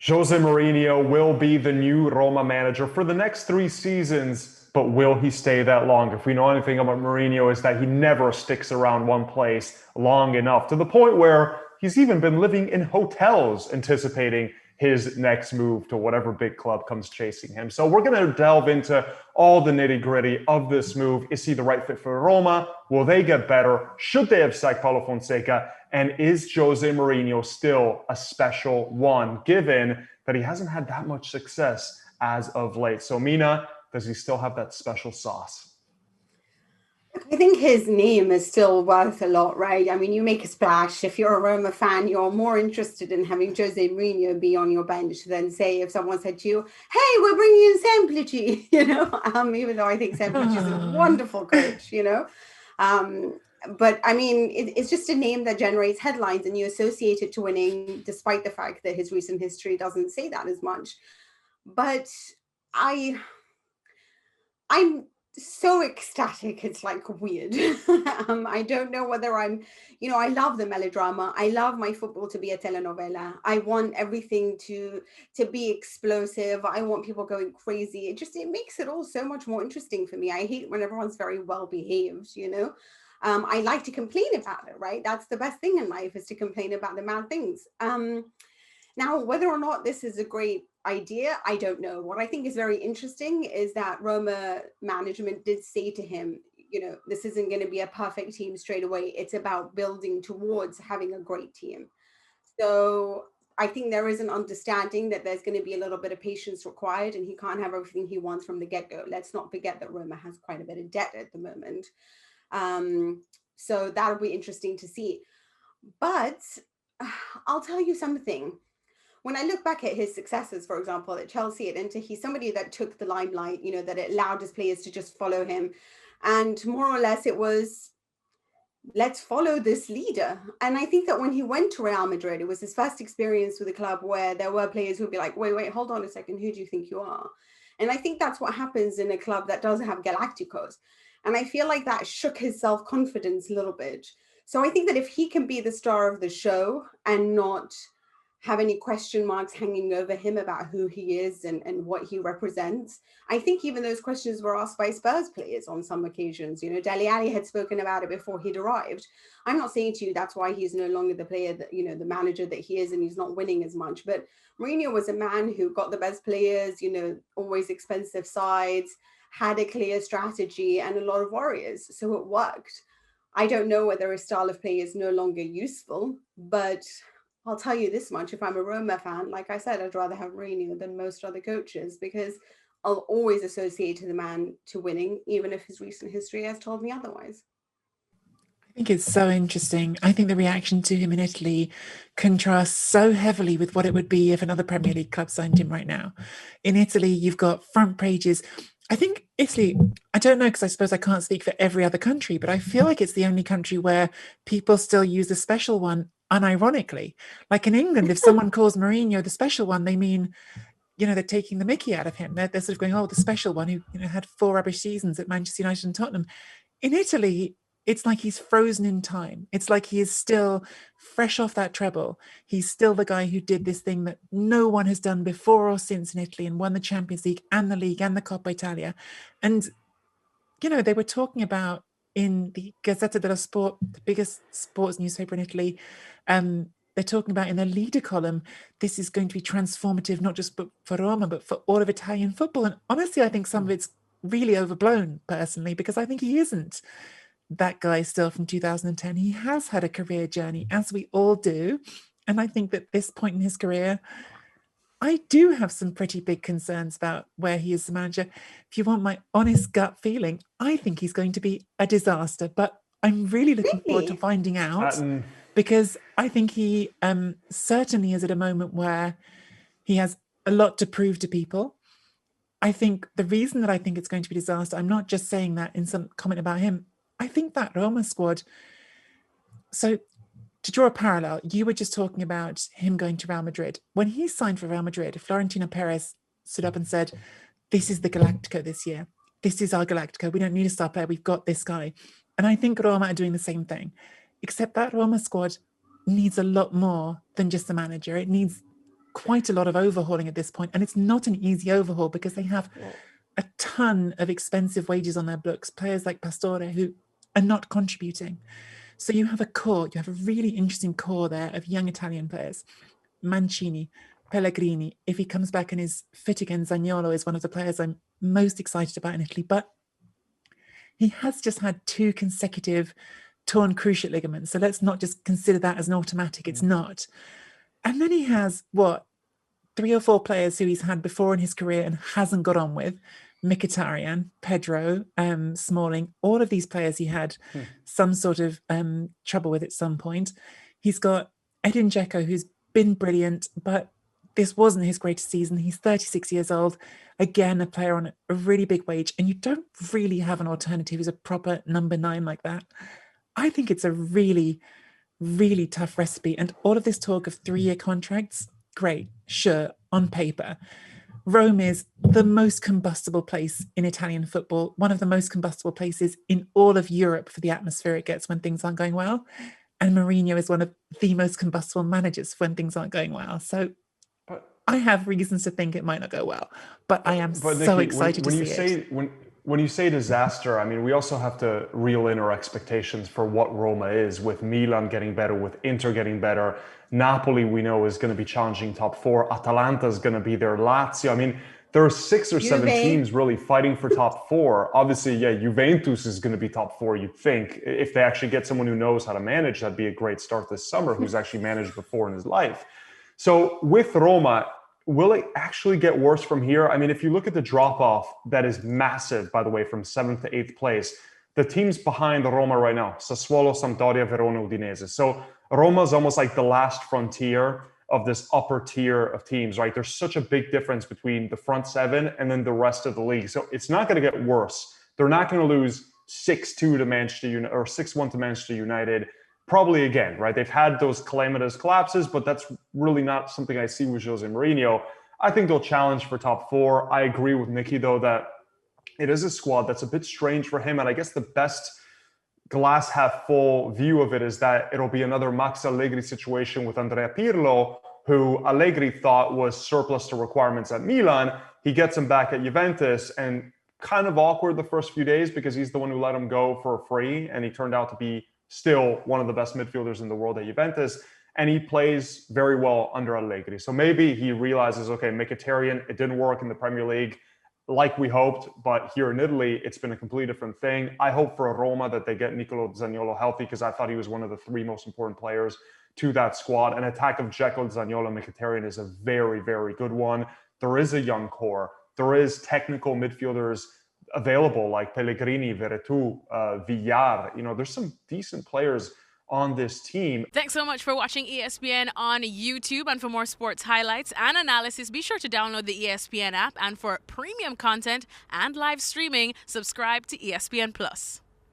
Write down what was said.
Jose Mourinho will be the new Roma manager for the next 3 seasons, but will he stay that long? If we know anything about Mourinho, is that he never sticks around one place long enough, to the point where he's even been living in hotels anticipating his next move to whatever big club comes chasing him. So we're going to delve into all the nitty gritty of this move. Is he the right fit for Roma? Will they get better? Should they have sacked Paulo Fonseca? And is Jose Mourinho still a special one, given that he hasn't had that much success as of late? So, Mina, does he still have that special sauce? I think his name is still worth a lot, right? I mean, you make a splash. If you're a Roma fan, you're more interested in having Jose Mourinho be on your bench than, say, if someone said to you, "Hey, we're bringing in Semplici," even though I think Semplici is a wonderful coach, But I mean, it's just a name that generates headlines, and you associate it to winning, despite the fact that his recent history doesn't say that as much. But I I'm so ecstatic. It's like weird. I don't know whether I love the melodrama. I love my football to be a telenovela. I want everything to be explosive. I want people going crazy. It makes it all so much more interesting for me. I hate when everyone's very well behaved. I like to complain about it, right? That's the best thing in life, is to complain about the bad things. Now, whether or not this is a great idea, I don't know. What I think is very interesting is that Roma management did say to him, this isn't going to be a perfect team straight away. It's about building towards having a great team. So I think there is an understanding that there's going to be a little bit of patience required, and he can't have everything he wants from the get-go. Let's not forget that Roma has quite a bit of debt at the moment. So that'll be interesting to see. But I'll tell you something. When I look back at his successes, for example, at Chelsea, at Inter, he's somebody that took the limelight, that it allowed his players to just follow him. And more or less it was, let's follow this leader. And I think that when he went to Real Madrid, it was his first experience with a club where there were players who would be like, wait, hold on a second, who do you think you are? And I think that's what happens in a club that does have Galacticos. And I feel like that shook his self-confidence a little bit. So I think that if he can be the star of the show and not have any question marks hanging over him about who he is and what he represents. I think even those questions were asked by Spurs players on some occasions. Dele Alli had spoken about it before he'd arrived. I'm not saying to you that's why he's no longer the player that, the manager that he is, and he's not winning as much. But Mourinho was a man who got the best players, always expensive sides, had a clear strategy and a lot of warriors. So it worked. I don't know whether his style of play is no longer useful, but I'll tell you this much. If I'm a Roma fan, like I said, I'd rather have Mourinho than most other coaches, because I'll always associate the man to winning, even if his recent history has told me otherwise. I think it's so interesting. I think the reaction to him in Italy contrasts so heavily with what it would be if another Premier League club signed him right now. In Italy, you've got front pages. I think Italy, I don't know, because I suppose I can't speak for every other country, but I feel like it's the only country where people still use the special one unironically. Like in England, if someone calls Mourinho the special one, they mean, they're taking the mickey out of him. They're sort of going, oh, the special one who had 4 rubbish seasons at Manchester United and Tottenham. In Italy, it's like he's frozen in time. It's like he is still fresh off that treble. He's still the guy who did this thing that no one has done before or since in Italy, and won the Champions League and the League and the Coppa Italia. And, they were talking about in the Gazzetta dello Sport, the biggest sports newspaper in Italy, they're talking about in the leader column, this is going to be transformative, not just for Roma, but for all of Italian football. And honestly, I think some of it's really overblown, personally, because I think he isn't that guy still from 2010. He has had a career journey, as we all do. And I think that this point in his career, I do have some pretty big concerns about where he is the manager. If you want my honest gut feeling, I think he's going to be a disaster. But I'm really looking forward to finding out, because I think he certainly is at a moment where he has a lot to prove to people. I think the reason that I think it's going to be a disaster, I'm not just saying that in some comment about him. I think that Roma squad. So to draw a parallel, you were just talking about him going to Real Madrid. When he signed for Real Madrid, Florentino Perez stood up and said, this is the Galactico this year. This is our Galactico. We don't need a star player. We've got this guy. And I think Roma are doing the same thing, except that Roma squad needs a lot more than just the manager. It needs quite a lot of overhauling at this point, and it's not an easy overhaul because they have a ton of expensive wages on their books, players like Pastore who are not contributing. So you have a really interesting core there of young Italian players. Mancini, Pellegrini, if he comes back and is fit again, Zaniolo is one of the players I'm most excited about in Italy, but he has just had 2 consecutive torn cruciate ligaments. So let's not just consider that as an automatic. It's not. And then he has, 3 or 4 players who he's had before in his career and hasn't got on with. Mkhitaryan, Pedro, Smalling, all of these players he had some sort of trouble with at some point. He's got Edin Dzeko, who's been brilliant, but this wasn't his greatest season. He's 36 years old. Again, a player on a really big wage, and you don't really have an alternative who's a proper number 9 like that. I think it's a really, really tough recipe. And all of this talk of 3-year contracts, great, sure, on paper. Rome is the most combustible place in Italian football, one of the most combustible places in all of Europe for the atmosphere it gets when things aren't going well. And Mourinho is one of the most combustible managers when things aren't going well. So I have reasons to think it might not go well, but I am so Nikki, excited to see it. When you say disaster, I mean, we also have to reel in our expectations for what Roma is, with Milan getting better, with Inter getting better. Napoli, we know, is going to be challenging top 4. Atalanta is going to be there. Lazio. I mean, there are 6 or 7 teams really fighting for top 4. Obviously, Juventus is going to be top 4, you'd think. If they actually get someone who knows how to manage, that'd be a great start this summer, who's actually managed before in his life. So with Roma, will it actually get worse from here? I mean, if you look at the drop-off, that is massive, by the way, from 7th to 8th place. The teams behind Roma right now, Sassuolo, Sampdoria, Verona, Udinese. So Roma's almost like the last frontier of this upper tier of teams, right? There's such a big difference between the front 7 and then the rest of the league. So it's not going to get worse. They're not going to lose 6-2 to Manchester United or 6-1 to Manchester United. Probably again, right? They've had those calamitous collapses, but that's really not something I see with Jose Mourinho. I think they'll challenge for top 4. I agree with Nikki, though, that it is a squad that's a bit strange for him. And I guess the best glass half full view of it is that it'll be another Max Allegri situation with Andrea Pirlo, who Allegri thought was surplus to requirements at Milan. He gets him back at Juventus, and kind of awkward the first few days because he's the one who let him go for free, and he turned out to be still one of the best midfielders in the world at Juventus, and he plays very well under Allegri. So maybe he realizes, okay, Mkhitaryan, it didn't work in the Premier League like we hoped, but here in Italy, it's been a completely different thing. I hope for Roma that they get Nicolo Zaniolo healthy, because I thought he was one of the 3 most important players to that squad. An attack of Dzeko, Zaniolo, Mkhitaryan is a very, very good one. There is a young core. There is technical midfielders available like Pellegrini, Veretout, Villar. There's some decent players on this team. Thanks so much for watching ESPN on YouTube. And for more sports highlights and analysis, be sure to download the ESPN app. And for premium content and live streaming, subscribe to ESPN Plus.